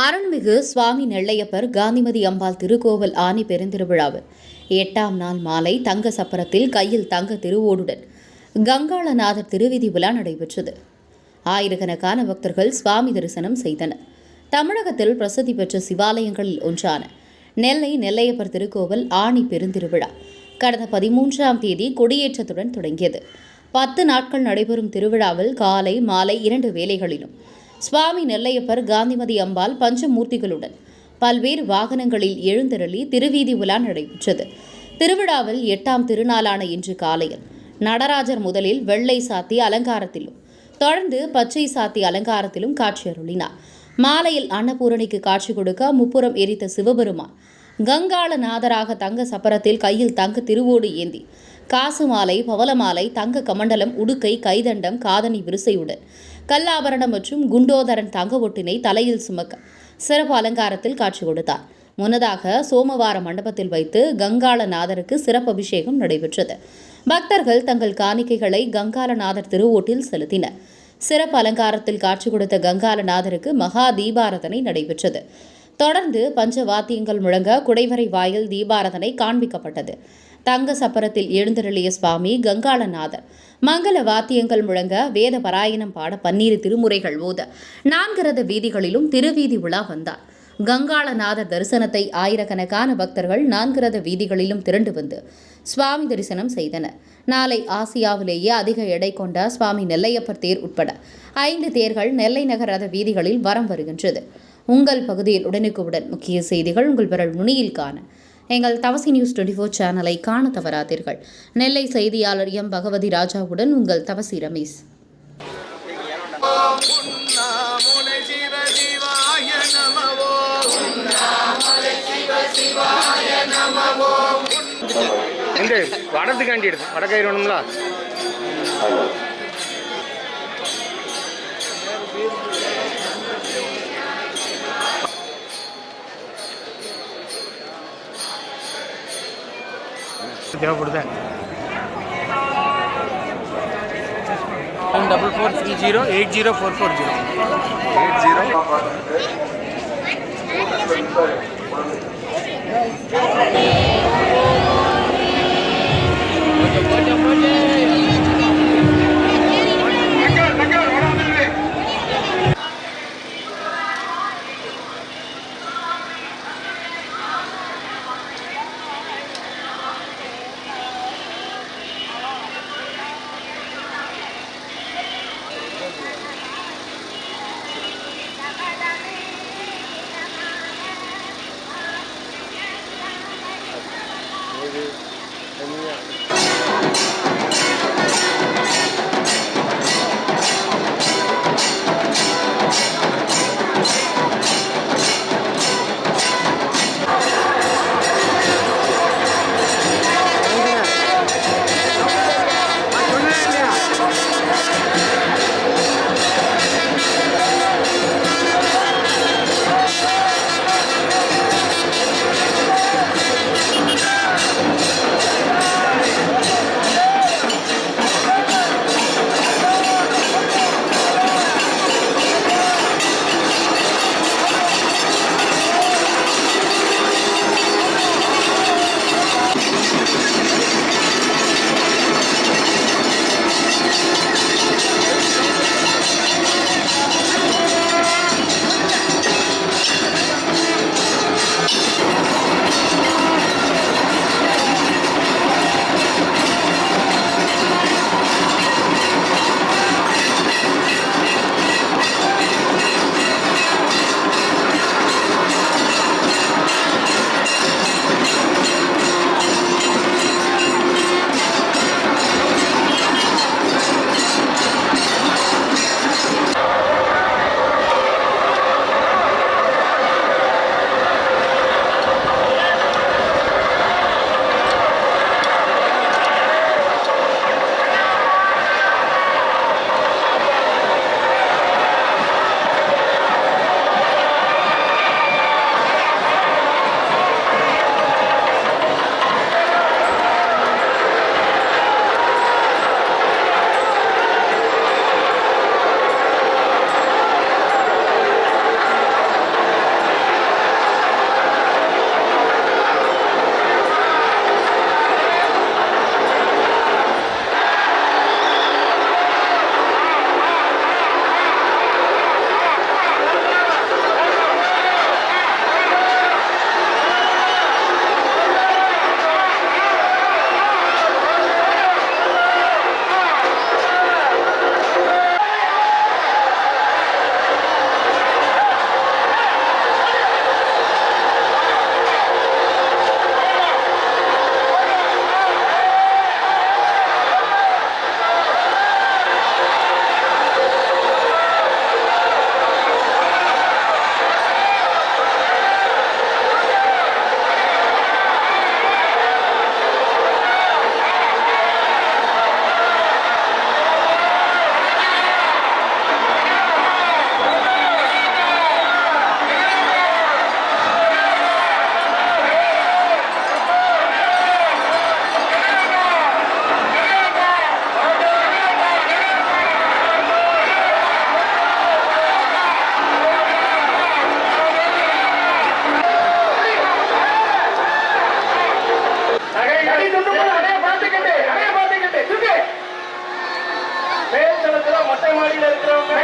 அருள்மிகு சுவாமி நெல்லையப்பர் காந்திமதி அம்பாள் திருக்கோவில் ஆனி பெருந்திருவிழாவில் 8ஆம் நாள் மாலை தங்க சப்பரத்தில் கையில் தங்க திருவோடுடன் கங்காளநாதர் திருவிதி விழா நடைபெற்றது. ஆயிரக்கணக்கான பக்தர்கள் சுவாமி தரிசனம் செய்தனர். தமிழகத்தில் பிரசித்தி பெற்ற சிவாலயங்களில் ஒன்றான நெல்லை நெல்லையப்பர் திருக்கோவில் ஆனி பெருந்திருவிழா கடந்த 13ஆம் தேதி கொடியேற்றத்துடன் தொடங்கியது. 10 நாட்கள் நடைபெறும் திருவிழாவில் காலை மாலை 2 வேளைகளிலும் சுவாமி நெல்லையப்பர் காந்திமதி அம்பாள் பஞ்சமூர்த்திகளுடன் பல்வேறு வாகனங்களில் எழுந்தருளி திருவீதி உலா நடைபெற்றது. திருவிழாவில் 8ஆம் திருநாளான இன்று காலையில் நடராஜர் முதலில் வெள்ளை சாத்தி அலங்காரத்திலும் தொடர்ந்து பச்சை சாத்தி அலங்காரத்திலும் காட்சியருளினார். மாலையில் அன்னபூரணிக்கு காட்சி கொடுக்க முப்புறம் எரித்த சிவபெருமான் கங்காளநாதராக தங்க சப்பரத்தில் கையில் தங்க திருவோடு ஏந்தி காசு மாலை, பவளமாலை, தங்க கமண்டலம், உடுக்கை, கைதண்டம், காதணி விரிசையுடன் கல்லாபரணம் மற்றும் குண்டோதரன் தங்க ஒட்டினை தலையில் சுமக்க சிறப்பு அலங்காரத்தில் காட்சி கொடுத்தார். முன்னதாக சோமவார மண்டபத்தில் வைத்து கங்காளநாதருக்கு சிறப்பு அபிஷேகம் நடைபெற்றது. பக்தர்கள் தங்கள் காணிக்கைகளை கங்காளநாதர் திருவோட்டில் செலுத்தினர். சிறப்பு அலங்காரத்தில் காட்சி கொடுத்த கங்காளநாதருக்கு மகா தீபாராதனை நடைபெற்றது. தொடர்ந்து பஞ்சவாத்தியங்கள் முழங்க குடைவரை வாயில் தீபாராதனை காண்பிக்கப்பட்டது. தங்க சப்பரத்தில் எழுந்தருளிய சுவாமி கங்காளநாதர் மங்கள வாத்தியங்கள் முழங்க வேத பாராயணம் பாட 12 திருமுறைகள் ஓத 4 ரத வீதிகளிலும் திருவீதி உலா வந்தார். கங்காளநாதர் தரிசனத்தை ஆயிரக்கணக்கான பக்தர்கள் 4 ரத வீதிகளிலும் திரண்டு வந்து சுவாமி தரிசனம் செய்தனர். நாளை ஆசியாவிலேயே அதிக எடை கொண்ட சுவாமி நெல்லையப்பர் தேர் உட்பட 5 தேர்கள் நெல்லை நகர் ரத வீதிகளில் வரம் வருகின்றது. உங்கள் பகுதியில் உடனுக்குடன் முக்கிய செய்திகள் உங்கள் விரல் நுனியில் காண எங்கள் தவசி நியூஸ் 24 சேனலை காண தவறாதீர்கள். நெல்லை செய்தியாளர் எம் பகவதி ராஜாவுடன் உங்கள் தவசி ரமேஷ். வடத்துக்காண்டி எடுத்து வடக்கயிறு வேணுங்களா? தேவைப்படுதா? 9430804440. மாடியில் இருக்கிறவங்க